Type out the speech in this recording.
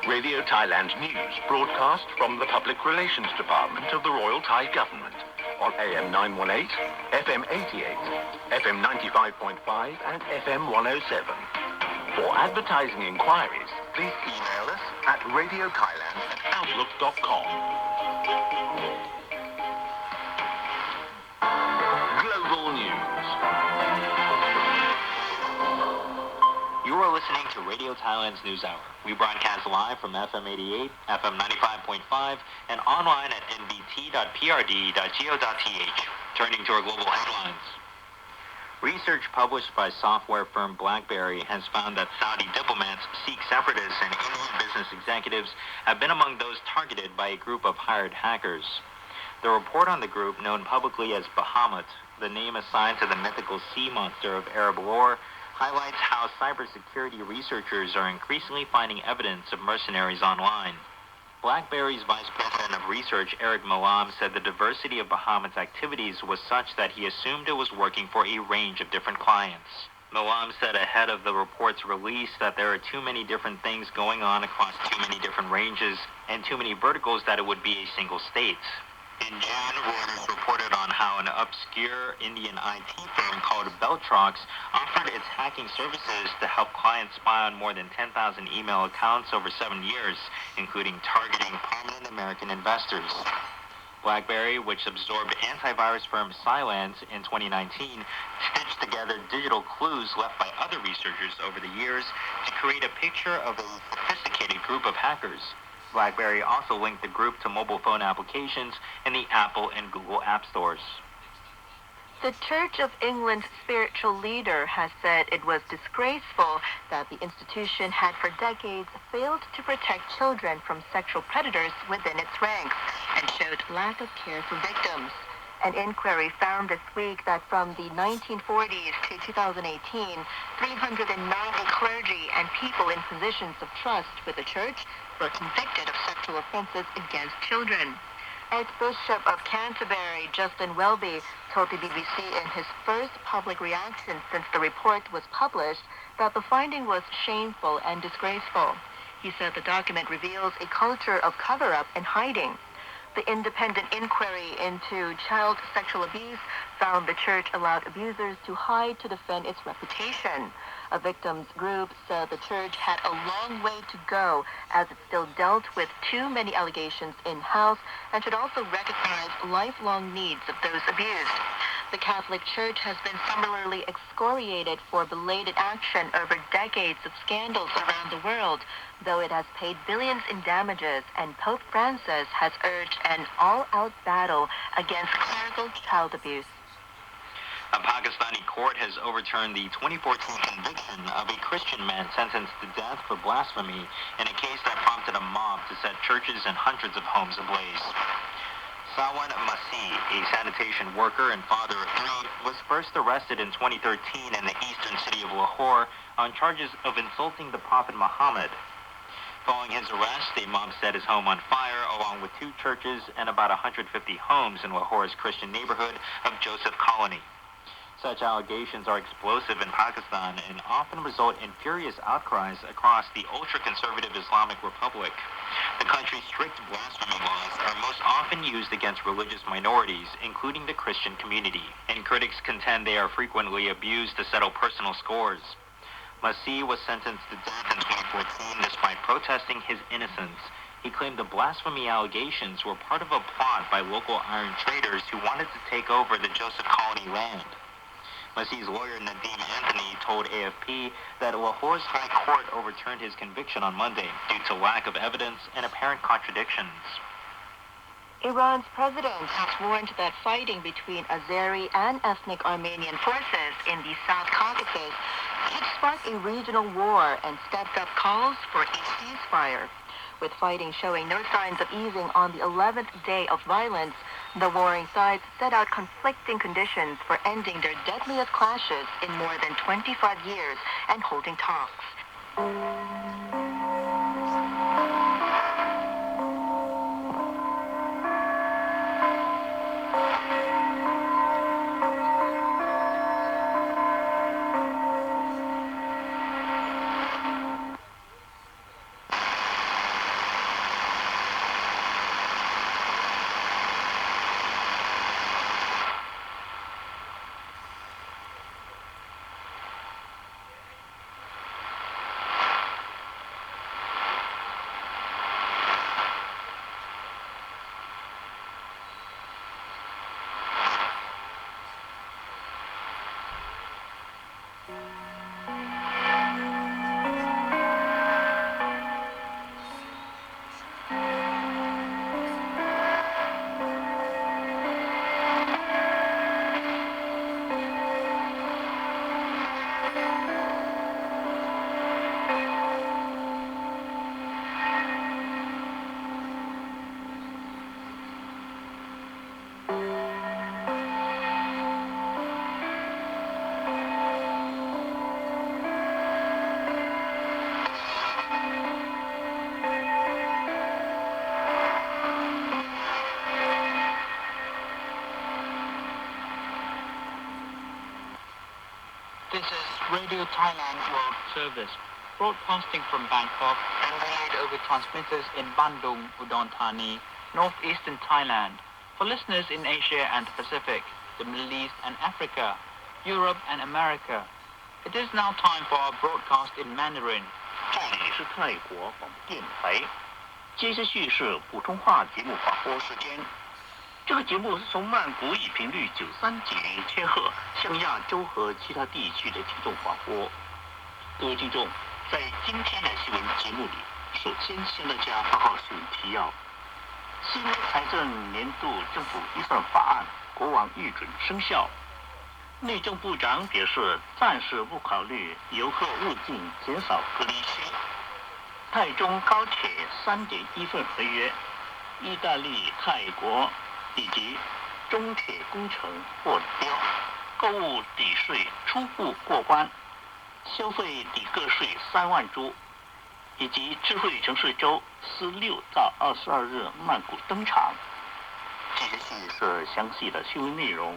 Radio Thailand News broadcast from the Public Relations Department of the Royal Thai Government on AM 918, FM 88, FM 95.5 and FM 107. For advertising inquiries, please email us at radiothailand@outlook.com. Global News. You are listening to Radio Thailand's News Hour. We broadcast live from FM 88, FM 95.5, and online at nbt.prd.go.th. Turning to our global headlines. Research published by software firm BlackBerry has found that Saudi diplomats, Sikh separatists, and Indian business executives have been among those targeted by a group of hired hackers. The report on the group, known publicly as Bahamut, the name assigned to the mythical sea monster of Arab lore, highlights how cybersecurity researchers are increasingly finding evidence of mercenaries online. BlackBerry's Vice President of Research, Eric Malam, said the diversity of Bahamut's activities was such that he assumed it was working for a range of different clients. Malam said ahead of the report's release that there are too many different things going on across too many different ranges and too many verticals that it would be a single state. In June, Reuters reported on how an obscure Indian IT firm called Beltrox offered its hacking services to help clients spy on more than 10,000 email accounts over 7 years, including targeting prominent American investors. BlackBerry, which absorbed antivirus firm Cylance in 2019, stitched together digital clues left by other researchers over the years to create a picture of a sophisticated group of hackers. BlackBerry also linked the group to mobile phone applications in the Apple and Google App Stores. The Church of England's spiritual leader has said it was disgraceful that the institution had for decades failed to protect children from sexual predators within its ranks and showed lack of care for victims. An inquiry found this week that from the 1940s to 2018, 390 clergy and people in positions of trust with the church were convicted of sexual offenses against children. Archbishop of Canterbury, Justin Welby, told the BBC in his first public reaction since the report was published that the finding was shameful and disgraceful. He said the document reveals a culture of cover-up and hiding. The independent inquiry into child sexual abuse found the church allowed abusers to hide to defend its reputation. A victims group said the church had a long way to go as it still dealt with too many allegations in-house and should also recognize lifelong needs of those abused. The Catholic Church has been similarly excoriated for belated action over decades of scandals around the world, though it has paid billions in damages, and Pope Francis has urged an all-out battle against clerical child abuse. A Pakistani court has overturned the 2014 conviction of a Christian man sentenced to death for blasphemy in a case that prompted a mob to set churches and hundreds of homes ablaze. Sawan Masih, a sanitation worker and father of three, was first arrested in 2013 in the eastern city of Lahore on charges of insulting the Prophet Muhammad. Following his arrest, a mob set his home on fire along with 2 churches and about 150 homes in Lahore's Christian neighborhood of Joseph Colony. Such allegations are explosive in Pakistan and often result in furious outcries across the ultra-conservative Islamic Republic. The country's strict blasphemy laws are most often used against religious minorities, including the Christian community, and critics contend they are frequently abused to settle personal scores. Masih was sentenced to death in 2014 despite protesting his innocence. He claimed the blasphemy allegations were part of a plot by local iron traders who wanted to take over the Joseph Colony land. Masih's lawyer, Nadeem Anthony, told AFP that Lahore's High Court overturned his conviction on Monday due to lack of evidence and apparent contradictions. Iran's president has warned that fighting between Azeri and ethnic Armenian forces in the South Caucasus could spark a regional war and stepped up calls for a ceasefire. With fighting showing no signs of easing on the 11th day of violence, the warring sides set out conflicting conditions for ending their deadliest clashes in more than 25 years and holding talks. Radio Thailand World Service, broadcasting from Bangkok and relayed over transmitters in Bandung, Udon Thani, northeastern Thailand, for listeners in Asia and the Pacific, the Middle East and Africa, Europe and America. It is now time for our broadcast in Mandarin. 这里是泰国广播电台，接下去是普通话节目广播时间。这个节目是从曼谷以频率93.0千赫向亚洲和其他地区的听众广播。各位听众，在今天的新闻节目里，首先向大家报告新闻提要：新财政年度政府预算法案国王预准生效。内政部长表示，暂时不考虑游客入境减少隔离区。泰中高铁3.1份合约，意大利、泰国以及中铁工程获标，购物抵税初步过关，消费抵个税3万铢，以及智慧城市周16到22日曼谷登场。接下去是详细的新闻内容。